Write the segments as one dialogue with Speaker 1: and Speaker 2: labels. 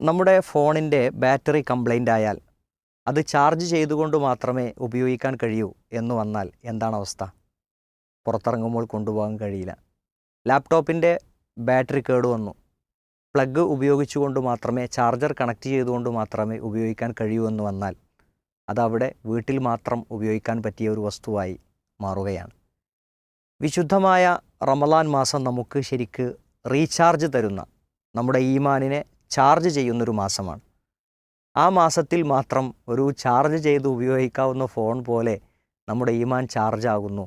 Speaker 1: നമ്മുടെ ഫോണിൻ്റെ battery complaint ആയാൽ അത് ചാർജ് ചെയ്തുകൊണ്ട് മാത്രമേ ഉപയോഗിക്കാൻ കഴിയൂ എന്ന് വന്നാൽ എന്താണ് അവസ്ഥ? പുറത്തിറങ്ങുമ്പോൾ കൊണ്ടുപോകാൻ കഴിയില്ല. ലാപ്ടോപ്പിൻ്റെ ബാറ്ററി കേടുവന്നു, പ്ലഗ് ഉപയോഗിച്ചുകൊണ്ട് മാത്രമേ, ചാർജർ കണക്ട് ചെയ്തുകൊണ്ട് മാത്രമേ ഉപയോഗിക്കാൻ കഴിയൂ എന്ന് വന്നാൽ അതവിടെ വീട്ടിൽ മാത്രം ഉപയോഗിക്കാൻ പറ്റിയ ഒരു വസ്തുവായി മാറുകയാണ്. വിശുദ്ധമായ റമളാൻ മാസം നമുക്ക് ശരിക്ക് റീചാർജ് തരുന്ന, നമ്മുടെ ഈമാനിനെ ചാർജ് ചെയ്യുന്നൊരു മാസമാണ്. ആ മാസത്തിൽ മാത്രം ഒരു ചാർജ് ചെയ്ത് ഉപയോഗിക്കാവുന്ന ഫോൺ പോലെ നമ്മുടെ ഈമാൻ ചാർജ് ആകുന്നു.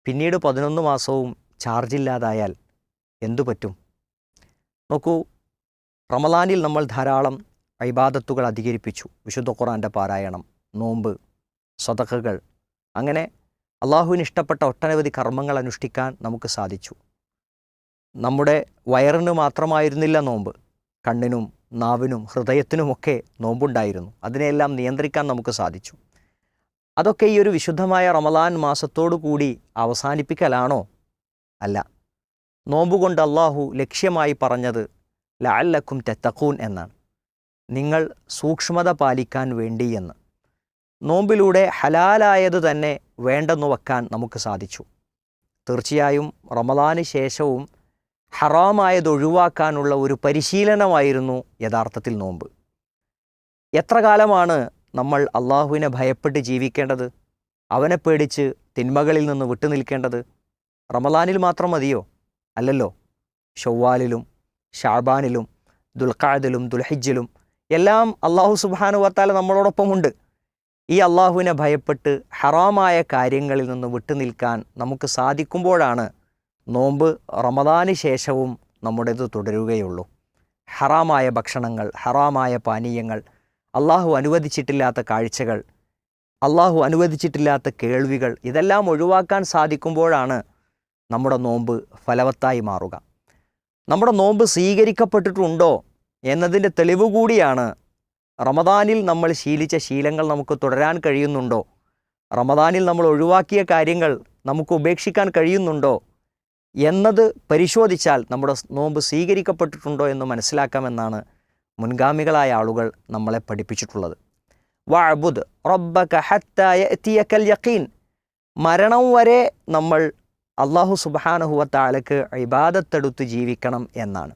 Speaker 1: പിന്നീട് 11 മാസവും ചാർജില്ലാതായാൽ എന്തു പറ്റും? നോക്കൂ, റമളാനിൽ നമ്മൾ ധാരാളം ഇബാദത്തുകൾ അധികരിപ്പിച്ചു. വിശുദ്ധ ഖുർആൻ്റെ പാരായണം, നോമ്പ്, സദഖകൾ, അങ്ങനെ അള്ളാഹുവിന് ഇഷ്ടപ്പെട്ട ഒട്ടനവധി കർമ്മങ്ങൾ അനുഷ്ഠിക്കാൻ നമുക്ക് സാധിച്ചു. നമ്മുടെ വയറിന് മാത്രമായിരുന്നില്ല നോമ്പ്, കണ്ണിനും നാവിനും ഹൃദയത്തിനുമൊക്കെ നോമ്പുണ്ടായിരുന്നു. അതിനെല്ലാം നിയന്ത്രിക്കാൻ നമുക്ക് സാധിച്ചു. അതൊക്കെ ഈ ഒരു വിശുദ്ധമായ റമളാൻ മാസത്തോടു കൂടി അവസാനിപ്പിക്കലാണോ? അല്ല. നോമ്പുകൊണ്ട് അള്ളാഹു ലക്ഷ്യമായി പറഞ്ഞത് ലഅല്ലക്കും തത്തഖൂൻ എന്നാണ്, നിങ്ങൾ സൂക്ഷ്മത പാലിക്കാൻ വേണ്ടി എന്ന്. നോമ്പിലൂടെ ഹലാലായത് തന്നെ വേണ്ടെന്നു വെക്കാൻ നമുക്ക് സാധിച്ചു. തീർച്ചയായും റമളാന് ശേഷവും ഹറാമായത് ഒഴിവാക്കാനുള്ള ഒരു പരിശീലനമായിരുന്നു യഥാർത്ഥത്തിൽ നോമ്പ്. എത്ര കാലമാണ് നമ്മൾ അള്ളാഹുവിനെ ഭയപ്പെട്ട് ജീവിക്കേണ്ടത്? അവനെ പേടിച്ച് തിന്മകളിൽ നിന്ന് വിട്ടുനിൽക്കേണ്ടത് റമളാനിൽ മാത്രം മതിയോ? അല്ലല്ലോ. ഷവ്വാലിലും ഷഅബാനിലും ദുൽഖഅദിലും ദുൽഹിജ്ജിലും എല്ലാം അള്ളാഹു സുബ്ഹാനഹു വതആല നമ്മളോടൊപ്പമുണ്ട്. ഈ അള്ളാഹുവിനെ ഭയപ്പെട്ട് ഹറാമായ കാര്യങ്ങളിൽ നിന്ന് വിട്ടുനിൽക്കാൻ നമുക്ക് സാധിക്കുമ്പോഴാണ് നോമ്പ് റമളാന് ശേഷവും നമ്മുടേത് തുടരുകയുള്ളൂ. ഹറാമായ ഭക്ഷണങ്ങൾ, ഹറാമായ പാനീയങ്ങൾ, അള്ളാഹു അനുവദിച്ചിട്ടില്ലാത്ത കാഴ്ചകൾ, അള്ളാഹു അനുവദിച്ചിട്ടില്ലാത്ത കേൾവികൾ, ഇതെല്ലാം ഒഴിവാക്കാൻ സാധിക്കുമ്പോഴാണ് നമ്മുടെ നോമ്പ് ഫലവത്തായി മാറുക. നമ്മുടെ നോമ്പ് സ്വീകരിക്കപ്പെട്ടിട്ടുണ്ടോ എന്നതിൻ്റെ തെളിവ് കൂടിയാണ് റമളാനിൽ നമ്മൾ ശീലിച്ച ശീലങ്ങൾ നമുക്ക് തുടരാൻ കഴിയുന്നുണ്ടോ, റമളാനിൽ നമ്മൾ ഒഴിവാക്കിയ കാര്യങ്ങൾ നമുക്ക് ഉപേക്ഷിക്കാൻ കഴിയുന്നുണ്ടോ എന്നത് പരിശോധിച്ചാൽ നമ്മുടെ നോമ്പ് സ്വീകരിക്കപ്പെട്ടിട്ടുണ്ടോ എന്ന് മനസ്സിലാക്കാമെന്നാണ് മുൻഗാമികളായ ആളുകൾ നമ്മളെ പഠിപ്പിച്ചിട്ടുള്ളത്. വഅ്ബുദ് റബ്ബക ഹത്താ യഅതിയകൽ യഖീൻ, മരണം വരെ നമ്മൾ അല്ലാഹു സുബ്ഹാനഹു വതആലക്ക് ഇബാദത്തെടുത്ത് ജീവിക്കണം എന്നാണ്.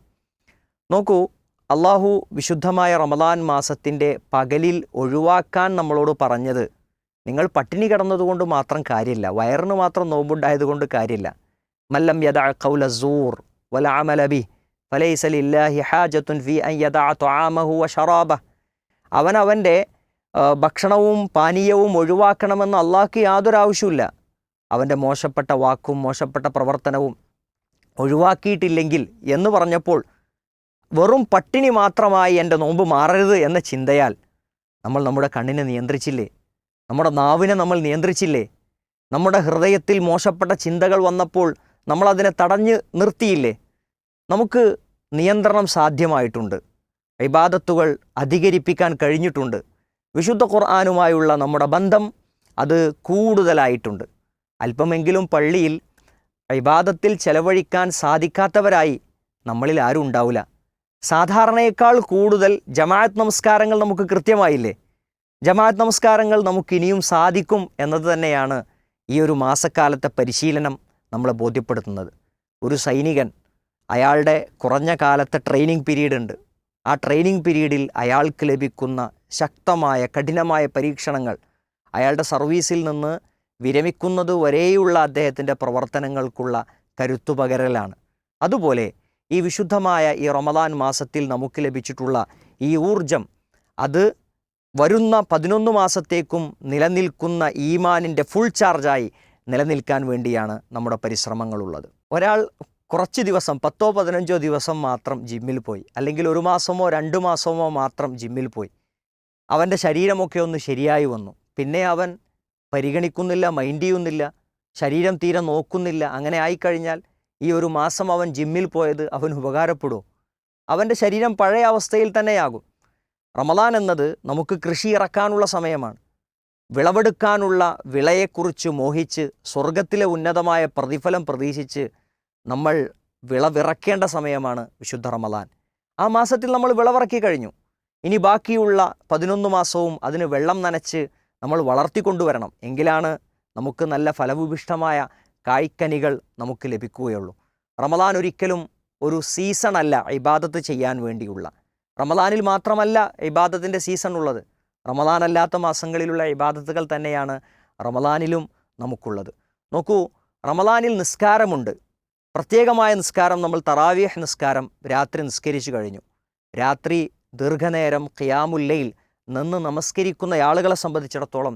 Speaker 1: നോക്കൂ, അള്ളാഹു വിശുദ്ധമായ റമളാൻ മാസത്തിൻ്റെ പകലിൽ ഒഴിവാക്കാൻ നമ്മളോട് പറഞ്ഞത് നിങ്ങൾ പട്ടിണി കിടന്നതുകൊണ്ട് മാത്രം കാര്യമില്ല, വയറിന് മാത്രം നോമ്പുണ്ടായതുകൊണ്ട് കാര്യമില്ല. മല്ലം യദഅ ഖൗല സൂർ വൽ അമല ബിഹി ഫലൈസ ലില്ലാഹി ഹാജത്തുൻ ഫീ അൻ യദഅ തുആമഹു വശറാബഹു, അവൻ്റെ ഭക്ഷണവും പാനീയവും ഒഴിവാക്കണമെന്ന് അള്ളാഹ്ക്ക് യാതൊരു ആവശ്യമില്ല. അവൻ്റെ മോശപ്പെട്ട വാക്കും മോശപ്പെട്ട പ്രവർത്തനവും ഒഴിവാക്കിയിട്ടില്ലെങ്കിൽ എന്ന് പറഞ്ഞപ്പോൾ വെറും പട്ടിണി മാത്രമായി എൻ്റെ നോമ്പ് മാറരുത് എന്ന ചിന്തയാൽ നമ്മൾ നമ്മുടെ കണ്ണിനെ നിയന്ത്രിച്ചില്ലേ? നമ്മുടെ നാവിനെ നമ്മൾ നിയന്ത്രിച്ചില്ലേ? നമ്മുടെ ഹൃദയത്തിൽ മോശപ്പെട്ട ചിന്തകൾ വന്നപ്പോൾ നമ്മളതിനെ തടഞ്ഞ് നിർത്തിയില്ലേ? നമുക്ക് നിയന്ത്രണം സാധ്യമായിട്ടുണ്ട്. ഇബാദത്തുകൾ അധികരിപ്പിക്കാൻ കഴിഞ്ഞിട്ടുണ്ട്. വിശുദ്ധ ഖുർആനുമായുള്ള നമ്മുടെ ബന്ധം അത് കൂടുതലായിട്ടുണ്ട്. അല്പമെങ്കിലും പള്ളിയിൽ ഇബാദത്തിൽ ചെലവഴിക്കാൻ സാധിക്കാത്തവരായി നമ്മളിൽ ആരും ഉണ്ടാവില്ല. സാധാരണയേക്കാൾ കൂടുതൽ ജമാഅത്ത് നമസ്കാരങ്ങൾ നമുക്ക് കൃത്യമായില്ലേ? ജമാഅത്ത് നമസ്കാരങ്ങൾ നമുക്കിനിയും സാധിക്കും എന്നത് തന്നെയാണ് ഈ ഒരു മാസക്കാലത്തെ പരിശീലനം നമ്മളെ ബോധ്യപ്പെടുത്തുന്നത്. ഒരു സൈനികൻ, അയാളുടെ കുറഞ്ഞ കാലത്തെ ട്രെയിനിങ് പീരീഡ് ഉണ്ട്. ആ ട്രെയിനിങ് പീരീഡിൽ അയാൾക്ക് ലഭിക്കുന്ന ശക്തമായ കഠിനമായ പരീക്ഷണങ്ങൾ അയാളുടെ സർവീസിൽ നിന്ന് വിരമിക്കുന്നത് വരെയുള്ള അദ്ദേഹത്തിൻ്റെ പ്രവർത്തനങ്ങൾക്കുള്ള കരുത്തുപകരലാണ്. അതുപോലെ ഈ വിശുദ്ധമായ ഈ റമളാൻ മാസത്തിൽ നമുക്ക് ലഭിച്ചിട്ടുള്ള ഈ ഊർജം അത് വരുന്ന 11 മാസത്തേക്കും നിലനിൽക്കുന്ന ഈമാനിൻ്റെ ഫുൾ ചാർജായി നിലനിൽക്കാൻ വേണ്ടിയാണ് നമ്മുടെ പരിശ്രമങ്ങളുള്ളത്. ഒരാൾ കുറച്ച് ദിവസം 10-15 ദിവസം മാത്രം ജിമ്മിൽ പോയി, അല്ലെങ്കിൽ 1 മാസമോ 2 മാസമോ മാത്രം ജിമ്മിൽ പോയി, അവൻ്റെ ശരീരമൊക്കെ ഒന്ന് ശരിയായി വന്നു. പിന്നെ അവൻ പരിഗണിക്കുന്നില്ല, മൈൻഡ് ചെയ്യുന്നില്ല, ശരീരം തീരെ നോക്കുന്നില്ല. അങ്ങനെ ആയിക്കഴിഞ്ഞാൽ ഈ 1 മാസം അവൻ ജിമ്മിൽ പോയത് അവന് ഉപകാരപ്പെടുമോ? അവൻ്റെ ശരീരം പഴയ അവസ്ഥയിൽ തന്നെയാകും. റമളാൻ എന്നത് നമുക്ക് കൃഷി ഇറക്കാനുള്ള സമയമാണ്. വിളവെടുക്കാനുള്ള വിളയെക്കുറിച്ച് മോഹിച്ച് സ്വർഗത്തിലെ ഉന്നതമായ പ്രതിഫലം പ്രതീക്ഷിച്ച് നമ്മൾ വിളവിറക്കേണ്ട സമയമാണ് വിശുദ്ധ റമളാൻ. ആ മാസത്തിൽ നമ്മൾ വിളവിറക്കി കഴിഞ്ഞു. ഇനി ബാക്കിയുള്ള 11 മാസവും അതിന് വെള്ളം നനച്ച് നമ്മൾ വളർത്തിക്കൊണ്ടുവരണം. എങ്കിലാണ് നമുക്ക് നല്ല ഫലഭൂയിഷ്ഠമായ കായ്ക്കനികൾ നമുക്ക് ലഭിക്കുകയുള്ളൂ. റമദാൻ ഒരിക്കലും ഒരു സീസണല്ല ഇബാദത്ത് ചെയ്യാൻ വേണ്ടിയുള്ള. റമദാനിൽ മാത്രമല്ല ഇബാദത്തിൻ്റെ സീസൺ ഉള്ളത്. റമദാനല്ലാത്ത മാസങ്ങളിലുള്ള ഇബാദത്തുകൾ തന്നെയാണ് റമദാനിലും നമുക്കുള്ളത്. നോക്കൂ, റമദാനിൽ നിസ്കാരമുണ്ട്. പ്രത്യേകമായ നിസ്കാരം. നമ്മൾ തറാവീഹ് നിസ്കാരം രാത്രി നിസ്കരിച്ചു കഴിഞ്ഞു. രാത്രി ദീർഘനേരം ഖിയാമുൽ ലൈൽ നിന്ന് നമസ്കരിക്കുന്ന ആളുകളെ സംബന്ധിച്ചിടത്തോളം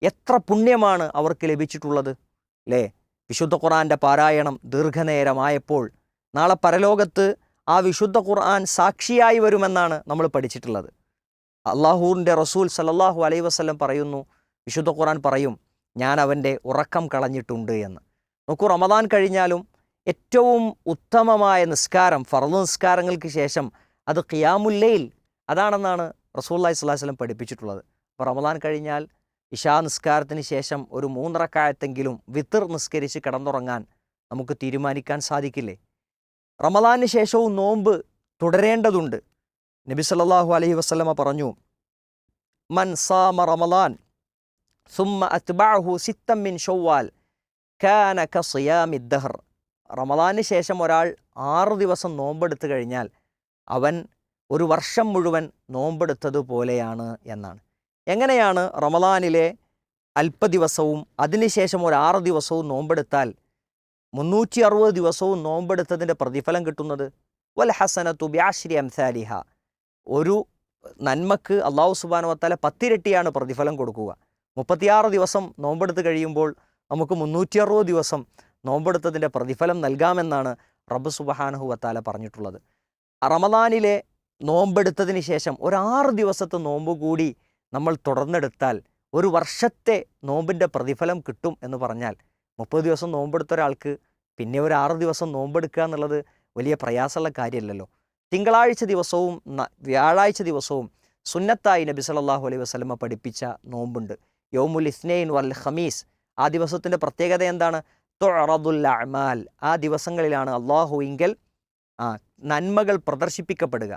Speaker 1: എത്ര പുണ്യമാണ് അവർക്ക് ലഭിച്ചിട്ടുള്ളത് അല്ലേ? വിശുദ്ധ ഖുർആൻ്റെ പാരായണം ദീർഘനേരമായപ്പോൾ നാളെ പരലോകത്ത് ആ വിശുദ്ധ ഖുർആൻ സാക്ഷിയായി വരുമെന്നാണ് നമ്മൾ പഠിച്ചിട്ടുള്ളത്. അള്ളാഹുവിൻ്റെ റസൂൽ സല്ലല്ലാഹു അലൈഹി വസല്ലം പറയുന്നു, വിശുദ്ധ ഖുർആൻ പറയും, ഞാൻ അവൻ്റെ ഉറക്കം കളഞ്ഞിട്ടുണ്ട് എന്ന്. നോക്കൂ, റമദാൻ കഴിഞ്ഞാലും ഏറ്റവും ഉത്തമമായ നിസ്കാരം ഫർള് നിസ്കാരങ്ങൾക്ക് ശേഷം അത് ഖിയാമുൽ ലൈൽ അതാണെന്നാണ് റസൂലുള്ളാഹി സ്വല്ലല്ലാഹു അലൈഹി വസല്ലം പഠിപ്പിച്ചിട്ടുള്ളത്. അപ്പോൾ റമദാൻ കഴിഞ്ഞാൽ ഇശാ നിസ്കാരത്തിന് ശേഷം ഒരു 3 റക്അത്തെങ്കിലും വിത്ർ നിസ്കരിച്ച് കിടന്നുറങ്ങാൻ നമുക്ക് തീരുമാനിക്കാൻ സാധിക്കില്ലേ? റമദാനിന് ശേഷവും നോമ്പ് തുടരേണ്ടതുണ്ട്. നബി സല്ലല്ലാഹു അലൈഹി വസല്ലമ പറഞ്ഞു, മൻ സാമ റമദാൻ സുമ്മ അത്ബഅഹു സിത്തൻ മിൻ ശവ്വാൽ കാന കസിയാമി ദഹർ. റമദാനിന് ശേഷം ഒരാൾ 6 ദിവസം നോമ്പെടുത്തു കഴിഞ്ഞാൽ അവൻ ഒരു വർഷം മുഴുവൻ നോമ്പെടുത്തതുപോലെയാണ് എന്നാണ്. എങ്ങനെയാണ് റമദാനിലെ അല്പ ദിവസവും അതിനുശേഷം ഒരു 6 ദിവസവും നോമ്പെടുത്താൽ 360 ദിവസവും നോമ്പെടുത്തതിൻ്റെ പ്രതിഫലം കിട്ടുന്നത്? വൽ ഹസനതു ബിഅശ്രി അംസാലിഹ. ഒരു നന്മക്ക് അല്ലാഹു സുബ്ഹാനഹു വ തആല 10 ഇരട്ടിയാണ് പ്രതിഫലം കൊടുക്കുക. 36 ദിവസം നോമ്പെടുത്ത് കഴിയുമ്പോൾ നമുക്ക് 360 ദിവസം നോമ്പെടുത്തതിൻ്റെ പ്രതിഫലം നൽകാമെന്നാണ് റബ്ബ് സുബ്ഹാനഹു വ തആല പറഞ്ഞിട്ടുള്ളത്. റമദാനിലെ നോമ്പെടുത്തതിന് ശേഷം ഒരു 6 ദിവസത്തെ നോമ്പ് കൂടി നമ്മൾ തുടർന്നെടുത്താൽ ഒരു വർഷത്തെ നോമ്പിൻ്റെ പ്രതിഫലം കിട്ടും എന്ന് പറഞ്ഞാൽ 30 ദിവസം നോമ്പെടുത്ത ഒരാൾക്ക് പിന്നെ ഒരു 6 ദിവസം നോമ്പെടുക്കുക എന്നുള്ളത് വലിയ പ്രയാസമുള്ള കാര്യമല്ലല്ലോ. തിങ്കളാഴ്ച ദിവസവും വ്യാഴാഴ്ച ദിവസവും സുന്നത്തായി നബി സല്ലല്ലാഹു അലൈഹി വസല്ലമ പഠിപ്പിച്ച നോമ്പുണ്ട്. യൗമുൽ ഇസ്നൈൻ വൽ ഖമീസ്. ആ ദിവസത്തിൻ്റെ പ്രത്യേകത എന്താണ്? തുഅറദുൽ അഅമാൽ. ആ ദിവസങ്ങളിലാണ് അല്ലാഹുവിങ്കൽ നന്മകൾ പ്രദർശിപ്പിക്കപ്പെടുക.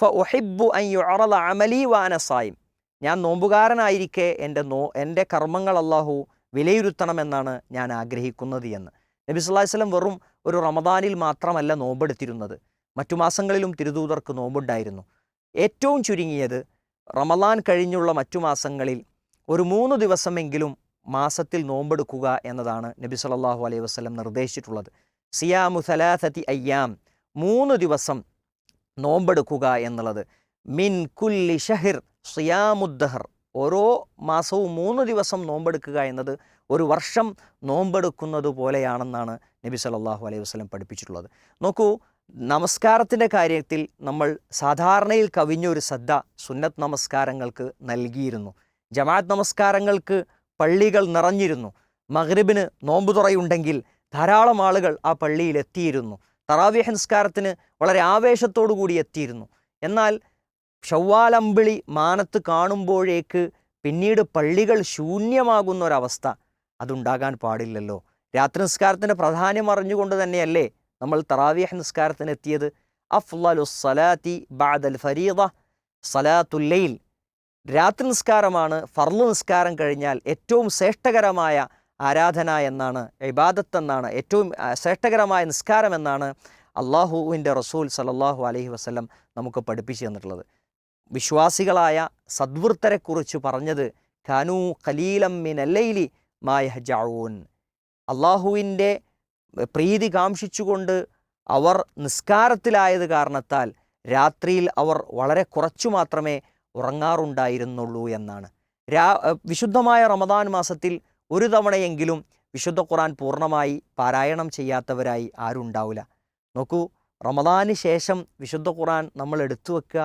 Speaker 1: ഫ ഉഹിബ്ബു അൻ യുഅറദ അമലി വഅന സായിം. ഞാൻ നോമ്പുകാരനായിരിക്കെ എൻ്റെ കർമ്മങ്ങൾ അല്ലാഹു വിലയിരുത്തണമെന്നാണ് ഞാൻ ആഗ്രഹിക്കുന്നത് എന്ന്. നബി സല്ലല്ലാഹു അലൈഹി വസല്ലം വെറും ഒരു റമദാനിൽ മാത്രമല്ല നോമ്പെടുത്തിരുന്നത്, മറ്റു മാസങ്ങളിലും തിരുദൂതർക്ക് നോമ്പുണ്ടായിരുന്നു. ഏറ്റവും ചുരുങ്ങിയത് റമദാൻ കഴിഞ്ഞുള്ള മറ്റു മാസങ്ങളിൽ ഒരു 3 ദിവസമെങ്കിലും മാസത്തിൽ നോമ്പെടുക്കുക എന്നതാണ് നബി സല്ലല്ലാഹു അലൈഹി വസല്ലം നിർദ്ദേശിച്ചിട്ടുള്ളത്. സിയാമു സലാസതി അയ്യാം, 3 ദിവസം നോമ്പെടുക്കുക എന്നുള്ളത്. മിൻ കുല്ലി ഷഹർ സിയാമുദ്ദഹർ, ഓരോ മാസവും 3 ദിവസം നോമ്പെടുക്കുക എന്നത് ഒരു വർഷം നോമ്പെടുക്കുന്നത് പോലെയാണെന്നാണ് നബി സല്ലല്ലാഹു അലൈഹി വസല്ലം പഠിപ്പിച്ചിട്ടുള്ളത്. നോക്കൂ, നമസ്കാരത്തിൻ്റെ കാര്യത്തിൽ നമ്മൾ സാധാരണയിൽ കവിഞ്ഞൊരു ശ്രദ്ധ സുന്നത്ത് നമസ്കാരങ്ങൾക്ക് നൽകിയിരുന്നു. ജമാഅത്ത് നമസ്കാരങ്ങൾക്ക് പള്ളികൾ നിറഞ്ഞിരുന്നു. മഗ്രിബിന് നോമ്പ് തുറയുണ്ടെങ്കിൽ ധാരാളം ആളുകൾ ആ പള്ളിയിൽ എത്തിയിരുന്നു. തറാവീഹ് നിസ്കാരത്തിന് വളരെ ആവേശത്തോടു കൂടി എത്തിയിരുന്നു. എന്നാൽ ശവ്വാലമ്പിളി മാനത്ത് കാണുമ്പോഴേക്ക് പിന്നീട് പള്ളികൾ ശൂന്യമാകുന്ന ഒരവസ്ഥ അതുണ്ടാകാൻ പാടില്ലല്ലോ. രാത്രി നിസ്കാരത്തിൻ്റെ പ്രാധാന്യം അറിഞ്ഞുകൊണ്ട് തന്നെയല്ലേ നമ്മൾ തറാവീഹ് നിസ്കാരത്തിന് എത്തിയത്. അഫ്ളലുസ് സലാത്തി ബഅദൽ ഫരീദ സലാത്തുൽ ലൈൽ. രാത്രി നിസ്കാരമാണ് ഫർള് നിസ്കാരം കഴിഞ്ഞാൽ ഏറ്റവും ശ്രേഷ്ഠകരമായ ആരാധന എന്നാണ്, ഇബാദത്ത് എന്നാണ്, ഏറ്റവും ശ്രേഷ്ഠകരമായ നിസ്കാരം എന്നാണ് അള്ളാഹുവിൻ്റെ റസൂൽ സല്ലല്ലാഹു അലൈഹി വസല്ലം നമുക്ക് പഠിപ്പിച്ചു തന്നിട്ടുള്ളത്. വിശ്വാസികളായ സദ്വൃത്തരെക്കുറിച്ച് പറഞ്ഞത് കാനൂ ഖലീലം മിനൽ ലൈലി മാ യഹ്ജഊൻ. അള്ളാഹുവിൻ്റെ പ്രീതി കാംക്ഷിച്ചുകൊണ്ട് അവർ നിസ്കാരത്തിലായത് കാരണത്താൽ രാത്രിയിൽ അവർ വളരെ കുറച്ചു മാത്രമേ ഉറങ്ങാറുണ്ടായിരുന്നുള്ളൂ എന്നാണ്. വിശുദ്ധമായ റമദാൻ മാസത്തിൽ ഒരു തവണയെങ്കിലും വിശുദ്ധ ഖുർആൻ പൂർണ്ണമായി പാരായണം ചെയ്യാത്തവരായി ആരും ഉണ്ടാവില്ല. നോക്കൂ, റമദാന് ശേഷം വിശുദ്ധ ഖുർആൻ നമ്മൾ എടുത്തു വെക്കുക,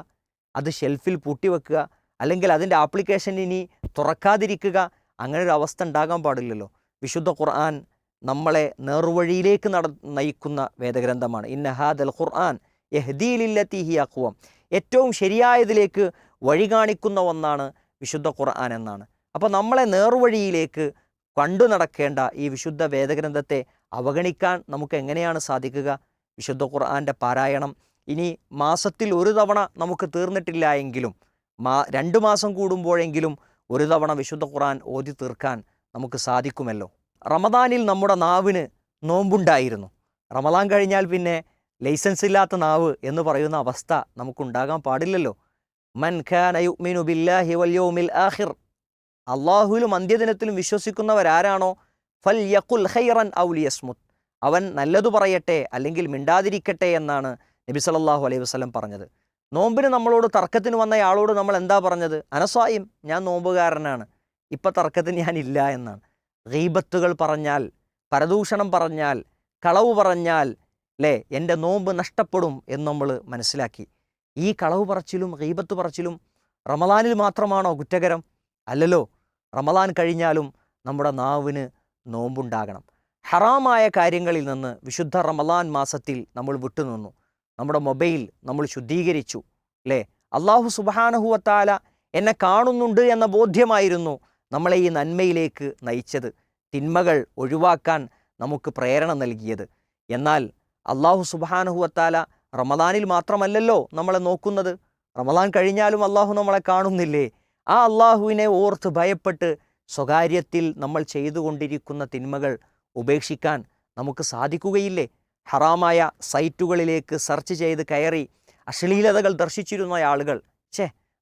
Speaker 1: അത് ഷെൽഫിൽ പൂട്ടിവെക്കുക, അല്ലെങ്കിൽ അതിൻ്റെ ആപ്ലിക്കേഷൻ ഇനി തുറക്കാതിരിക്കുക, അങ്ങനെ ഒരു അവസ്ഥ ഉണ്ടാകാൻ പാടില്ലല്ലോ. വിശുദ്ധ ഖുർആൻ നമ്മളെ നേർവഴിയിലേക്ക് നയിക്കുന്ന വേദഗ്രന്ഥമാണ്. ഇന്ന ഹാദൽ ഖുർആൻ യഹ്ദീ ലില്ലത്തി ഹിയ അഖ്വം. ഏറ്റവും ശരിയായതിലേക്ക് വഴി കാണിക്കുന്ന ഒന്നാണ് വിശുദ്ധ ഖുർആൻ എന്നാണ്. അപ്പോൾ നമ്മളെ നേർവഴിയിലേക്ക് കണ്ടു നടക്കേണ്ട ഈ വിശുദ്ധ വേദഗ്രന്ഥത്തെ അവഗണിക്കാൻ നമുക്ക് എങ്ങനെയാണ് സാധിക്കുക? വിശുദ്ധ ഖുർആൻ്റെ പാരായണം ഇനി മാസത്തിൽ ഒരു തവണ നമുക്ക് തീർന്നിട്ടില്ല എങ്കിലും 2 മാസം കൂടുമ്പോഴെങ്കിലും ഒരു തവണ വിശുദ്ധ ഖുർആൻ ഓതി തീർക്കാൻ നമുക്ക് സാധിക്കുമല്ലോ. റമദാനിൽ നമ്മുടെ നാവിന് നോമ്പുണ്ടായിരുന്നു. റമദാൻ കഴിഞ്ഞാൽ പിന്നെ ലൈസൻസ് ഇല്ലാത്ത നാവ് എന്ന് പറയുന്ന അവസ്ഥ നമുക്കുണ്ടാകാൻ പാടില്ലല്ലോ. മൻ ഖാന യുഅ്മിനു ബില്ലാഹി വൽ യൗമിൽ ആഖിർ, അള്ളാഹുവിലും അന്ത്യദിനത്തിലും വിശ്വസിക്കുന്നവരാരാണോ ഫൽയഖുൽ ഖൈറൻ ഔ ലിയസ്മുത്, അവൻ നല്ലതു പറയട്ടെ അല്ലെങ്കിൽ മിണ്ടാതിരിക്കട്ടെ എന്നാണ് നബി സല്ലല്ലാഹു അലൈഹി വസല്ലം പറഞ്ഞത്. നോമ്പിന് നമ്മളോട് തർക്കത്തിന് വന്നയാളോട് നമ്മൾ എന്താ പറഞ്ഞത്? അനസ്വായിം, ഞാൻ നോമ്പുകാരനാണ്, ഇപ്പം തർക്കത്തിന് ഞാനില്ല എന്നാണ്. ഗീബത്തുകൾ പറഞ്ഞാൽ, പരദൂഷണം പറഞ്ഞാൽ, കളവ് പറഞ്ഞാൽ എൻ്റെ നോമ്പ് നഷ്ടപ്പെടും എന്ന് നമ്മൾ മനസ്സിലാക്കി. ഈ കളവ് പറച്ചിലും ഗീബത്ത് പറച്ചിലും റമദാനിൽ മാത്രമാണോ കുറ്റകരം? അല്ലല്ലോ, റമദാൻ കഴിഞ്ഞാലും നമ്മുടെ നാവിന് നോമ്പുണ്ടാകണം. ഹറാമായ കാര്യങ്ങളിൽ നിന്ന് വിശുദ്ധ റമദാൻ മാസത്തിൽ നമ്മൾ വിട്ടുനിന്നു. നമ്മുടെ മൊബൈൽ നമ്മൾ ശുദ്ധീകരിച്ചു. അല്ലാഹു സുബ്ഹാനഹു വ തആല എന്നെ കാണുന്നുണ്ട് എന്ന ബോധ്യമായിരുന്നു നമ്മളെ ഈ നന്മയിലേക്ക് നയിച്ചത്, തിന്മകൾ ഒഴിവാക്കാൻ നമുക്ക് പ്രേരണ നൽകിയത്. എന്നാൽ അല്ലാഹു സുബ്ഹാനഹു വ തആല റമദാനിൽ മാത്രമല്ലല്ലോ നമ്മളെ നോക്കുന്നത്, റമദാൻ കഴിഞ്ഞാലും അല്ലാഹു നമ്മളെ കാണുന്നില്ലേ? ആ അല്ലാഹുവിനെ ഓർത്ത് ഭയപ്പെട്ട് സ്വകാര്യത്തിൽ നമ്മൾ ചെയ്തുകൊണ്ടിരിക്കുന്ന തിന്മകൾ ഉപേക്ഷിക്കാൻ നമുക്ക് സാധിക്കുകയില്ലേ? ഹറാമായ സൈറ്റുകളിലേക്ക് സെർച്ച് ചെയ്ത് കയറി അശ്ലീലതകൾ ദർശിച്ചിരുന്ന ആളുകൾ,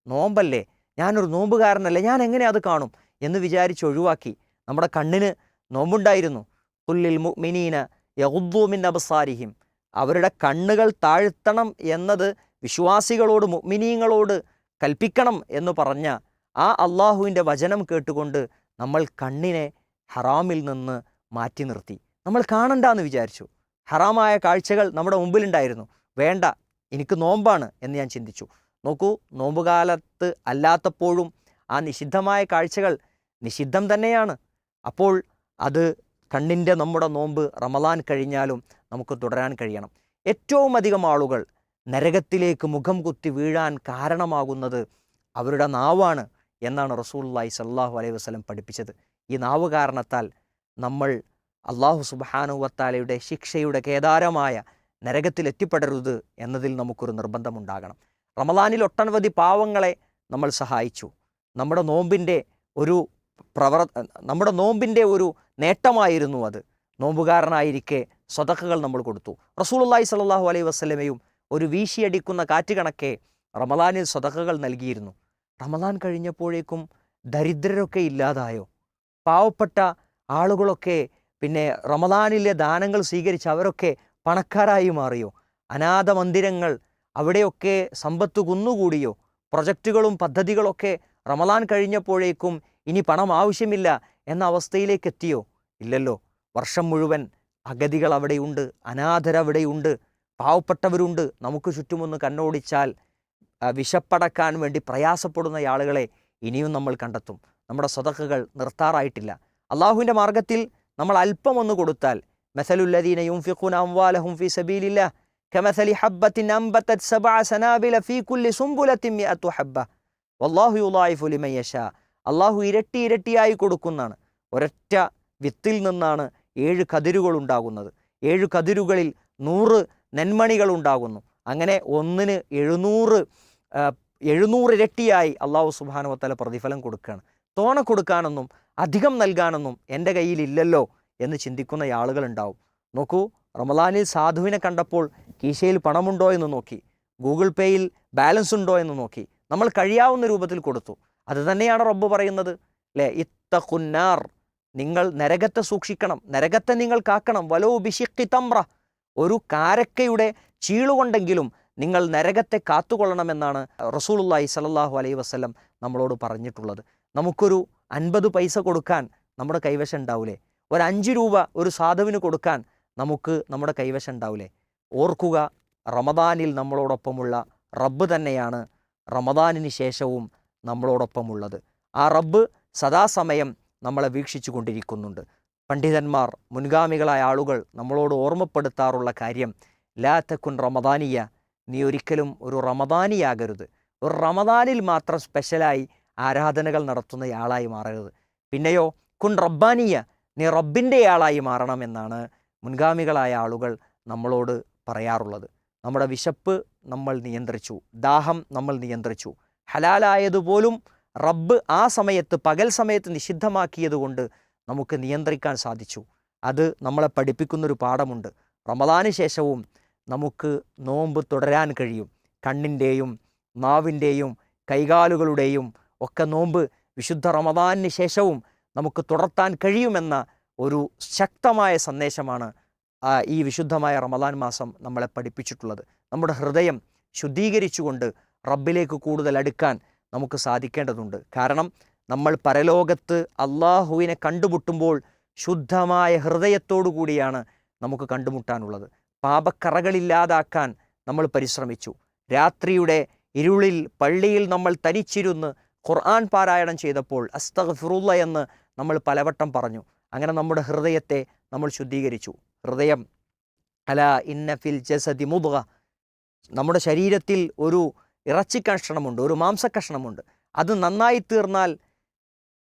Speaker 1: നോമ്പല്ലേ, ഞാനൊരു നോമ്പുകാരനല്ലേ, ഞാൻ എങ്ങനെ അത് കാണും എന്ന് വിചാരിച്ച് ഒഴിവാക്കി. നമ്മുടെ കണ്ണിന് നോമ്പുണ്ടായിരുന്നു. ഖുല്ലിൽ മുഅ്മിനീന യഗ്ദൂ മിൻ അബ്സാരിഹിം, അവരുടെ കണ്ണുകൾ താഴ്ത്തണം എന്നത് വിശ്വാസികളോട്, മുഅ്മിനീങ്ങളോട് കൽപ്പിക്കണം എന്ന് പറഞ്ഞ ആ അള്ളാഹുവിൻ്റെ വചനം കേട്ടുകൊണ്ട് നമ്മൾ കണ്ണിനെ ഹറാമിൽ നിന്ന് മാറ്റി നിർത്തി. നമ്മൾ കാണണ്ടെന്ന് വിചാരിച്ചു. ഹറാമായ കാഴ്ചകൾ നമ്മുടെ മുമ്പിലുണ്ടായിരുന്നു. വേണ്ട, എനിക്ക് നോമ്പാണ് എന്ന് ഞാൻ ചിന്തിച്ചു. നോക്കൂ, നോമ്പുകാലത്ത് അല്ലാത്തപ്പോഴും ആ നിഷിദ്ധമായ കാഴ്ചകൾ നിഷിദ്ധം തന്നെയാണ്. അപ്പോൾ അത് കണ്ണിൻ്റെ നമ്മുടെ നോമ്പ് റമദാൻ കഴിഞ്ഞാലും നമുക്ക് തുടരാൻ കഴിയണം. ഏറ്റവും അധികം ആളുകൾ നരകത്തിലേക്ക് മുഖം കുത്തി വീഴാൻ കാരണമാകുന്നത് അവരുടെ നാവാണ് എന്നാണ് റസൂലുള്ളാഹി സ്വല്ലല്ലാഹു അലൈഹി വസല്ലം പഠിപ്പിച്ചത്. ഈ നാവ് കാരണത്താൽ നമ്മൾ അല്ലാഹു സുബ്ഹാനഹു വ തആലയുടെ ശിക്ഷയുടെ കേദാരമായ നരകത്തിലെത്തിപ്പെടരുത് എന്നതിൽ നമുക്കൊരു നിർബന്ധമുണ്ടാകണം. റമദാനിൽ ഒട്ടനവധി പാവങ്ങളെ നമ്മൾ സഹായിച്ചു. നമ്മുടെ നോമ്പിൻ്റെ ഒരു നേട്ടമായിരുന്നു അത്. നോമ്പുകാരനായിരിക്കെ സ്വതക്കകൾ നമ്മൾ കൊടുത്തു. റസൂലുള്ളാഹി സ്വല്ലല്ലാഹു അലൈഹി വസല്ലമയും ഒരു വീശിയടിക്കുന്ന കാറ്റ് കണക്കെ റമദാനിൽ സ്വതക്കകൾ നൽകിയിരുന്നു. റമദാൻ കഴിഞ്ഞപ്പോഴേക്കും ദരിദ്രരൊക്കെ ഇല്ലാതായോ? പാവപ്പെട്ട ആളുകളൊക്കെ പിന്നെ റമദാനിലെ ദാനങ്ങൾ സ്വീകരിച്ച് അവരൊക്കെ പണക്കാരായി മാറിയോ? അനാഥ മന്ദിരങ്ങൾ, അവിടെയൊക്കെ സമ്പത്ത് കുന്നുകൂടിയോ? പ്രൊജക്റ്റുകളും പദ്ധതികളൊക്കെ റമദാൻ കഴിഞ്ഞപ്പോഴേക്കും ഇനി പണം ആവശ്യമില്ല എന്ന അവസ്ഥയിലേക്ക് എത്തിയോ? ഇല്ലല്ലോ. വർഷം മുഴുവൻ അഗതികൾ അവിടെയുണ്ട്, അനാഥരവിടെയുണ്ട്, പാവപ്പെട്ടവരുണ്ട്. നമുക്ക് ചുറ്റുമൊന്ന് കണ്ണോടിച്ചാൽ വിശപ്പടക്കാൻ വേണ്ടി പ്രയാസപ്പെടുന്ന ആളുകളെ ഇനിയും നമ്മൾ കണ്ടെത്തും. നമ്മുടെ സ്വതക്കകൾ നിർത്താറായിട്ടില്ല. അള്ളാഹുവിൻ്റെ മാർഗത്തിൽ നമ്മൾ അല്പം ഒന്ന് കൊടുത്താൽ, മസലുല്ലദീന യുൻഫിഖൂന അംവാലഹും ഫീ സബീലില്ലാഹ് കമസലി ഹബ്ബത്തിൻ അംബതത് സബഅ സനാബില ഫീ കുല്ലി സുംബുലത്തിൻ മിഅതു ഹബ്ബ വല്ലാഹു യുളായിഫു ലിമൻ യശാ. അള്ളാഹു ഇരട്ടി ഇരട്ടിയായി കൊടുക്കുന്നതാണ്. ഒരൊറ്റ വിത്തിൽ നിന്നാണ് 7 കതിരുകൾ ഉണ്ടാകുന്നത്. 7 കതിരുകളിൽ 100 നെന്മണികൾ ഉണ്ടാകുന്നു. അങ്ങനെ ഒന്നിന് 700 ഇരട്ടിയായി അള്ളാഹു സുബ്ഹാനഹു വ തആല പ്രതിഫലം കൊടുക്കുകയാണ്. തോണ കൊടുക്കാനൊന്നും അധികം നൽകാനൊന്നും എൻ്റെ കയ്യിലില്ലല്ലോ എന്ന് ചിന്തിക്കുന്ന ആളുകളുണ്ടാവും. നോക്കൂ, റമദാനിൽ സാധുവിനെ കണ്ടപ്പോൾ കീശയിൽ പണമുണ്ടോ എന്ന് നോക്കി, ഗൂഗിൾ പേയിൽ ബാലൻസ് ഉണ്ടോ എന്ന് നോക്കി, നമ്മൾ കഴിയാവുന്ന രൂപത്തിൽ കൊടുത്തു. അത് തന്നെയാണ് റബ്ബ് പറയുന്നത്, ഇത്തഖുന്നാർ, നിങ്ങൾ നരകത്തെ സൂക്ഷിക്കണം, നരകത്തെ നിങ്ങൾ കാക്കണം. വലോ ബിശിഖി തംറ, ഒരു കാരക്കയുടെ ചീളുകൊണ്ടെങ്കിലും നിങ്ങൾ നരകത്തെ കാത്തുകൊള്ളണമെന്നാണ് റസൂലുള്ളാഹി സ്വല്ലല്ലാഹു അലൈഹി വസല്ലം നമ്മളോട് പറഞ്ഞിട്ടുള്ളത്. നമുക്കൊരു 50 പൈസ കൊടുക്കാൻ നമ്മുടെ കൈവശം ഉണ്ടാവില്ലേ? ഒരു 5 രൂപ ഒരു സാധുവിന് കൊടുക്കാൻ നമുക്ക് നമ്മുടെ കൈവശം ഉണ്ടാവില്ലേ? ഓർക്കുക, റമദാനിൽ നമ്മളോടൊപ്പമുള്ള റബ്ബ് തന്നെയാണ് റമദാനിന് ശേഷവും നമ്മളോടൊപ്പമുള്ളത്. ആ റബ്ബ് സദാസമയം നമ്മളെ വീക്ഷിച്ചു കൊണ്ടിരിക്കുന്നുണ്ട്. പണ്ഡിതന്മാർ, മുൻഗാമികളായ ആളുകൾ നമ്മളോട് ഓർമ്മപ്പെടുത്താറുള്ള കാര്യം, ലാ തകുൻ റമദാനിയ, നീ ഒരിക്കലും ഒരു റമദാനിയാകരുത്. ഒരു റമദാനിൽ മാത്രം സ്പെഷ്യലായി ആരാധനകൾ നടത്തുന്നയാളായി മാറരുത്. പിന്നെയോ കുൻ റബ്ബാനിയ, നീ റബ്ബിൻ്റെ ആളായി മാറണമെന്നാണ് മുൻഗാമികളായ ആളുകൾ നമ്മളോട് പറയാറുള്ളത്. നമ്മുടെ വിശപ്പ് നമ്മൾ നിയന്ത്രിച്ചു, ദാഹം നമ്മൾ നിയന്ത്രിച്ചു. ഹലാലായതുപോലും റബ്ബ് ആ സമയത്ത് പകൽ സമയത്ത് നിഷിദ്ധമാക്കിയതുകൊണ്ട് നമുക്ക് നിയന്ത്രിക്കാൻ സാധിച്ചു. അത് നമ്മളെ പഠിപ്പിക്കുന്നൊരു പാഠമുണ്ട്. റമദാന് ശേഷവും നമുക്ക് നോമ്പ് തുടരാൻ കഴിയും. കണ്ണിൻ്റെയും നാവിൻ്റെയും കൈകാലുകളുടെയും ഒക്കെ നോമ്പ് വിശുദ്ധ റമദാനിന് ശേഷവും നമുക്ക് തുടർത്താൻ കഴിയുമെന്ന ഒരു ശക്തമായ സന്ദേശമാണ് ഈ വിശുദ്ധമായ റമദാൻ മാസം നമ്മളെ പഠിപ്പിച്ചിട്ടുള്ളത്. നമ്മുടെ ഹൃദയം ശുദ്ധീകരിച്ചുകൊണ്ട് റബ്ബിലേക്ക് കൂടുതൽ അടുക്കാൻ നമുക്ക് സാധിക്കേണ്ടതുണ്ട്. കാരണം നമ്മൾ പരലോകത്ത് അള്ളാഹുവിനെ കണ്ടുമുട്ടുമ്പോൾ ശുദ്ധമായ ഹൃദയത്തോടു കൂടിയാണ് നമുക്ക് കണ്ടുമുട്ടാനുള്ളത്. പാപക്കറകളില്ലാതാക്കാൻ നമ്മൾ പരിശ്രമിച്ചു. രാത്രിയുടെ ഇരുളിൽ പള്ളിയിൽ നമ്മൾ തനിച്ചിരുന്ന് ഖുർആൻ പാരായണം ചെയ്തപ്പോൾ അസ്തഗ്ഫിറുല്ലാ എന്ന് നമ്മൾ പലവട്ടം പറഞ്ഞു. അങ്ങനെ നമ്മുടെ ഹൃദയത്തെ നമ്മൾ ശുദ്ധീകരിച്ചു. ഹൃദയം അലാ ഇന്ന ഫിൽ ജസദി മുദ്ഗ, നമ്മുടെ ശരീരത്തിൽ ഒരു ഇറച്ചിക്കഷ്ണമുണ്ട്, ഒരു മാംസക്കഷ്ണമുണ്ട്. അത് നന്നായി തീർന്നാൽ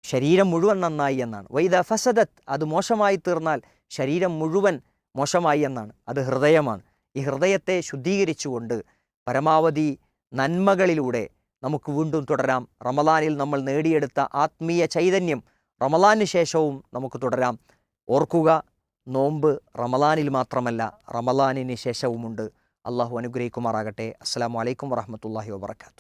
Speaker 1: ശരീരം മുഴുവൻ നന്നായി എന്നാണ്. വൈദ ഫസദത്ത്, അത് മോശമായി തീർന്നാൽ ശരീരം മുഴുവൻ മോശമായി എന്നാണ്. അത് ഹൃദയമാണ്. ഈ ഹൃദയത്തെ ശുദ്ധീകരിച്ചുകൊണ്ട് പരമാവധി നന്മകളിലൂടെ നമുക്ക് വീണ്ടും തുടരാം. റമദാനിൽ നമ്മൾ നേടിയെടുത്ത ആത്മീയ ചൈതന്യം റമദാനിന് ശേഷവും നമുക്ക് തുടരാം. ഓർക്കുക, നോമ്പ് റമദാനിൽ മാത്രമല്ല, റമദാനിന് ശേഷവുമുണ്ട്. അള്ളാഹു അനുഗ്രഹിക്കുമാറാകട്ടെ. അസ്സലാമു അലൈക്കും വറഹ്മത്തുള്ളാഹി വബറകാതുഹു.